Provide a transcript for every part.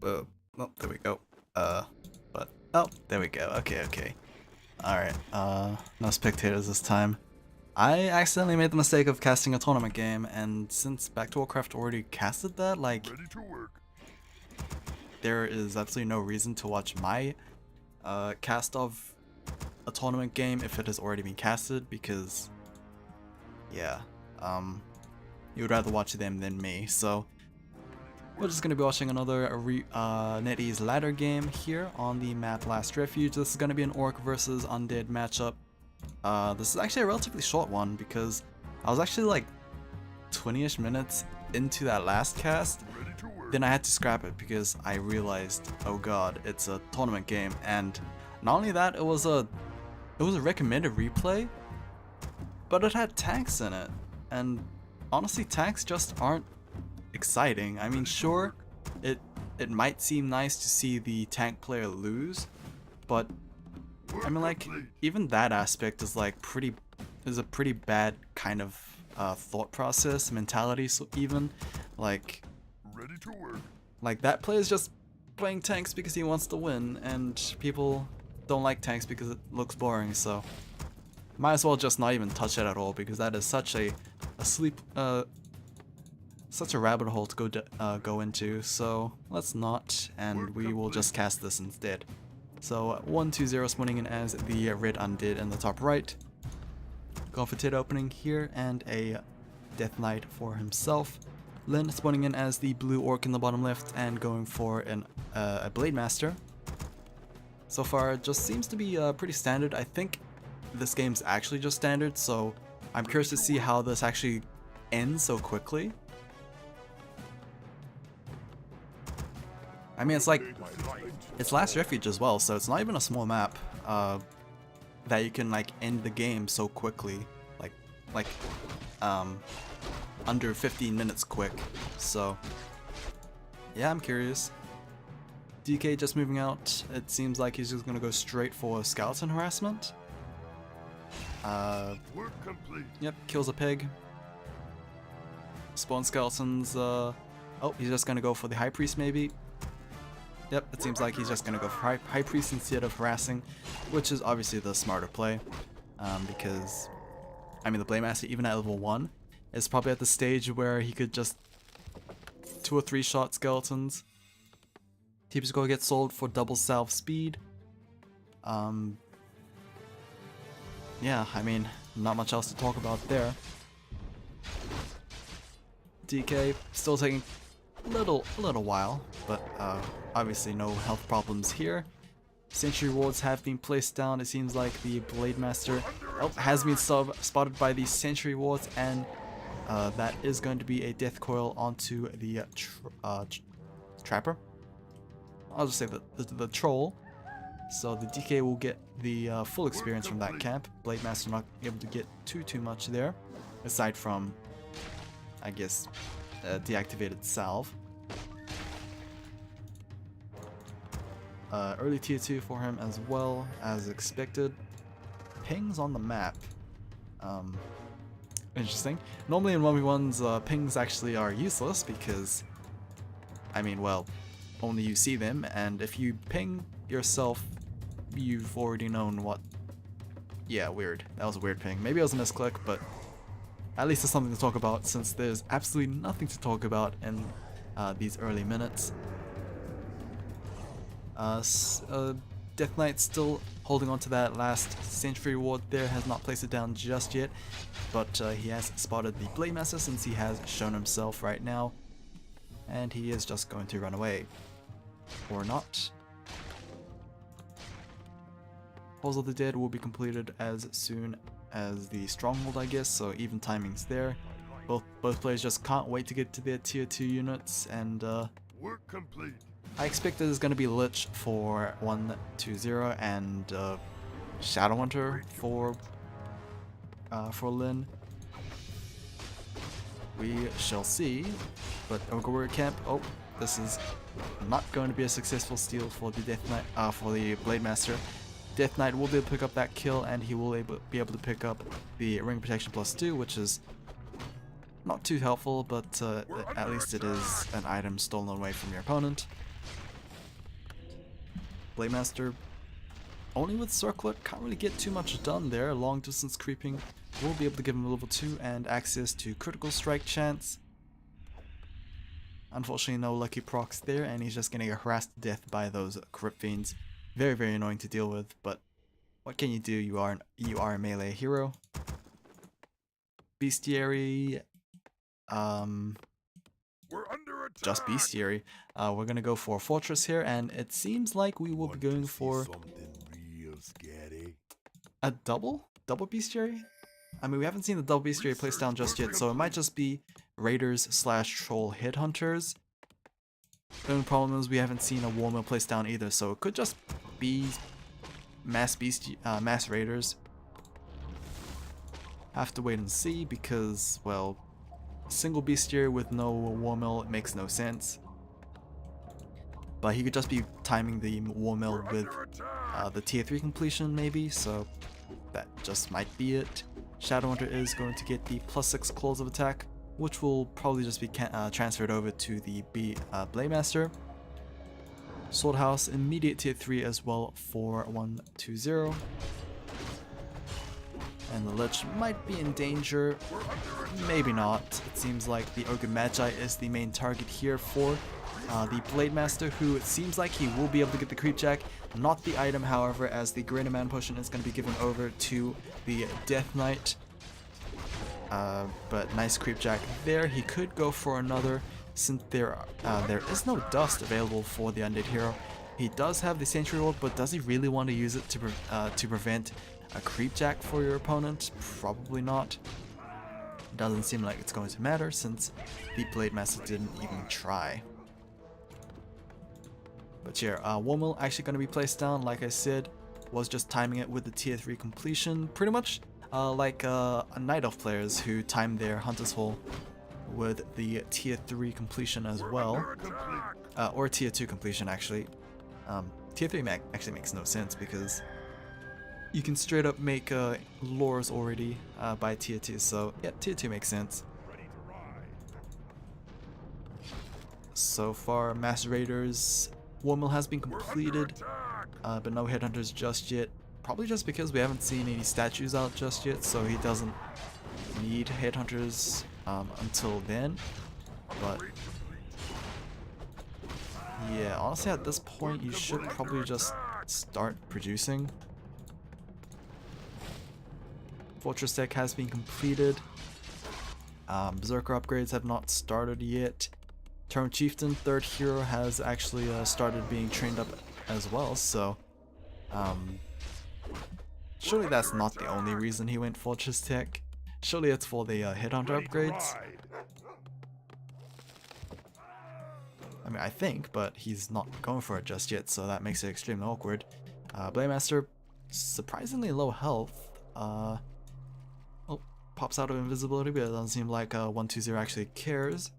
Oh, there we go. Oh, there we go. Okay. Alright, no spectators this time. I accidentally made the mistake of casting a tournament game, and since Back to Warcraft already casted that, like, there is absolutely no reason to watch my cast of a tournament game if it has already been casted, because, yeah, you would rather watch them than me, so we're just going to be watching another Netease Ladder game here on the map Last Refuge. This is going to be an Orc versus Undead matchup. This is actually a relatively short one because I was actually like 20-ish minutes into that last cast. Then I had to scrap it because I realized, oh god, it's a tournament game, and not only that, it was a recommended replay, but it had tanks in it, and honestly, tanks just aren't exciting. I mean, sure, it might seem nice to see the tank player lose, but I mean, like, even that aspect is like a pretty bad kind of thought process, mentality. So even like that player is just playing tanks because he wants to win, and people don't like tanks because it looks boring. So might as well just not even touch it at all, because that is such a such a rabbit hole to go into. So let's not, and we will just cast this instead. So 1-2-0 spawning in as the red undead in the top right. Going for Tid opening here, and a Death Knight for himself. Lynn spawning in as the blue orc in the bottom left, and going for a Blade Master. So far, it just seems to be pretty standard. I think this game's actually just standard, so I'm curious to see how this actually ends so quickly. I mean, it's Last Refuge as well, so it's not even a small map that you can like end the game so quickly, like under 15 minutes quick. So yeah, I'm curious. DK just moving out. It seems like he's just gonna go straight for skeleton harassment. Yep, kills a pig. Spawn skeletons. Oh, he's just gonna go for the High Priest maybe. Yep, it seems like he's just gonna go for High Priest instead of harassing, which is obviously the smarter play, because, I mean, the Blade Master, even at level 1, is probably at the stage where he could just 2 or 3 shot skeletons. Keeps gonna get sold for double salve speed. Yeah, I mean, not much else to talk about there. DK still taking a little while, but obviously no health problems here. Sentry wards have been placed down. It seems like the Blade Master has been spotted by the sentry wards, and that is going to be a death coil onto the trapper. I'll just say the troll. So the DK will get the full experience from that camp. Blade Master not able to get too much there, aside from, I guess, deactivated salve. Early tier 2 for him as well, as expected. Pings on the map. Interesting. Normally in 1v1s, pings actually are useless because, I mean, well, only you see them, and if you ping yourself, you've already known what... Yeah, weird. That was a weird ping. Maybe it was a misclick, but at least there's something to talk about, since there's absolutely nothing to talk about in these early minutes. Death Knight still holding on to that last sentry ward there, has not placed it down just yet, but he has spotted the Blade Master since he has shown himself right now, and he is just going to run away. Or not. Halls of the Dead will be completed as soon as the Stronghold, I guess, so even timings there. Both players just can't wait to get to their tier 2 units, and work complete. I expect there's going to be Lich for 1-2-0 and Shadowhunter for Lyn. We shall see. But Ogre Warrior Camp, oh, this is not going to be a successful steal for the Death Knight, for the Blade Master. Death Knight will be able to pick up that kill, and he will be able to pick up the Ring Protection +2, which is not too helpful, but at least it is an item stolen away from your opponent. Blade Master only with Circlet can't really get too much done there. Long distance creeping will be able to give him a level 2 and access to critical strike chance. Unfortunately, no lucky procs there, and he's just getting harassed to death by those Crypt Fiends. Very, very annoying to deal with, but what can you do? You are a melee hero. Bestiary, just Bestiary. We're gonna go for Fortress here, and it seems like we will be going for a double Bestiary. I mean, we haven't seen the double Bestiary placed down just yet, so it might just be Raiders / Troll Headhunters. The only problem is we haven't seen a Warmill placed down either, so it could just be mass Raiders. Have to wait and see because, well, single Bestiary with no Warmill makes no sense. But he could just be timing the Warmill with the tier 3 completion maybe, so that just might be it. Shadowhunter is going to get the +6 claws of attack, which will probably just be transferred over to the Blade Master. Swordhouse, immediate tier 3 as well for 120. And the Lich might be in danger, maybe not. It seems like the Ogre Magi is the main target here for the Blade Master, who it seems like he will be able to get the Creepjack. Not the item, however, as the Greater Man Potion is going to be given over to the Death Knight. But nice Creepjack there. He could go for another, since there is no dust available for the Undead Hero. He does have the Sentry Orb, but does he really want to use it to prevent a Creepjack for your opponent? Probably not. Doesn't seem like it's going to matter since the Blade Master didn't even try. But yeah, Warmill actually going to be placed down, like I said, was just timing it with the tier 3 completion, pretty much like Night Elf players who time their Hunter's Hall with the tier 3 completion as well, or tier 2 completion actually. Tier 3 actually makes no sense because you can straight up make lores already by tier 2, so yeah, tier 2 makes sense. So far, Mass Raiders, Warmill has been completed, but no Headhunters just yet. Probably just because we haven't seen any statues out just yet, so he doesn't need Headhunters until then. But yeah, honestly at this point you should probably just start producing. Fortress deck has been completed. Berserker upgrades have not started yet. Term Chieftain, third hero, has actually started being trained up as well, so surely that's not the only reason he went Fortress tech. Surely it's for the Headhunter upgrades. I mean, I think, but he's not going for it just yet, so that makes it extremely awkward. Blade Master, surprisingly low health. Oh, pops out of invisibility, but it doesn't seem like 120 actually cares.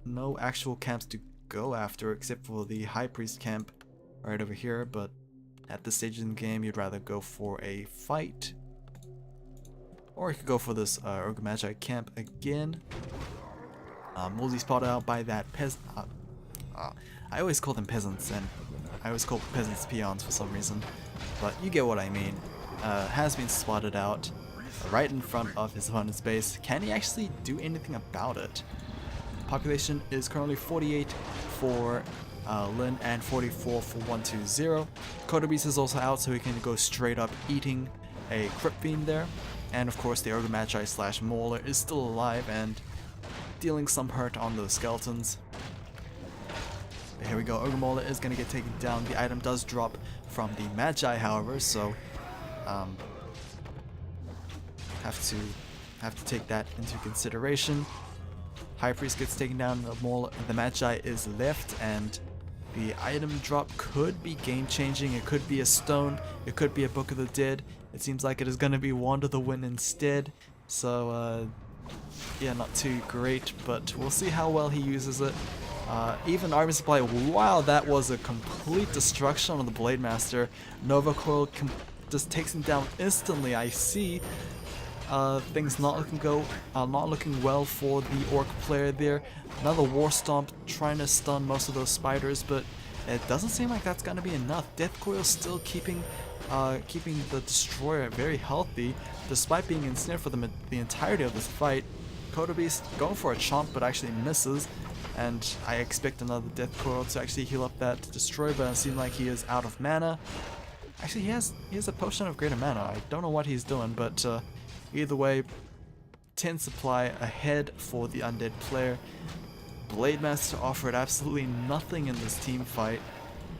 No actual camps to go after except for the High Priest camp right over here, but at this stage in the game you'd rather go for a fight. Or you could go for this Ogre Magi camp again. Mostly spotted out by that peasant. I always call them peasants, and I always call peasants peons for some reason, but you get what I mean. Has been spotted out right in front of his opponent's base. Can he actually do anything about it? Population is currently 48 for Lin and 44 for 120. Coda Beast is also out, so he can go straight up eating a Crypt Fiend there. And of course the Ogre Magi / Mauler is still alive and dealing some hurt on those skeletons. But here we go, Ogre Mauler is going to get taken down. The item does drop from the Magi, however, so have to take that into consideration. High Priest gets taken down, the Magi is left, and the item drop could be game changing. It could be a stone, it could be a Book of the Dead. It seems like it is going to be Wand of the Wind instead, so yeah, not too great, but we'll see how well he uses it. Even Army Supply, wow, that was a complete destruction on the Blade Master. Nova Coil just takes him down instantly. I see things not looking well for the orc player there. Another war stomp trying to stun most of those spiders, but it doesn't seem like that's gonna be enough. Death Coil still keeping the destroyer very healthy, despite being ensnared for the entirety of this fight. Kodo Beast going for a chomp, but actually misses, and I expect another Death Coil to actually heal up that destroyer, but it seems like he is out of mana. Actually, he has a potion of greater mana. I don't know what he's doing, but either way, 10 supply ahead for the undead player. Blade Master offered absolutely nothing in this team fight,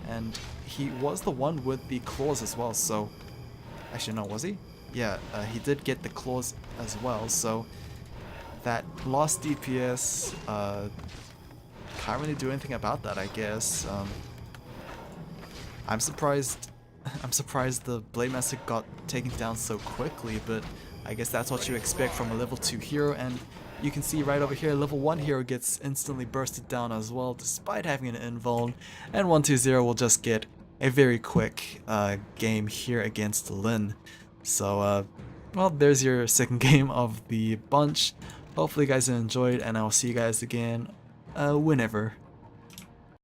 and he was the one with the claws as well, so actually no, was he? Yeah, he did get the claws as well, so that lost DPS, can't really do anything about that, I guess. I'm surprised the Blade Master got taken down so quickly, but I guess that's what you expect from a level 2 hero, and you can see right over here, level 1 hero gets instantly bursted down as well, despite having an invuln, and 120 will just get a very quick game here against Lin. So, well, there's your second game of the bunch. Hopefully you guys enjoyed, and I'll see you guys again whenever.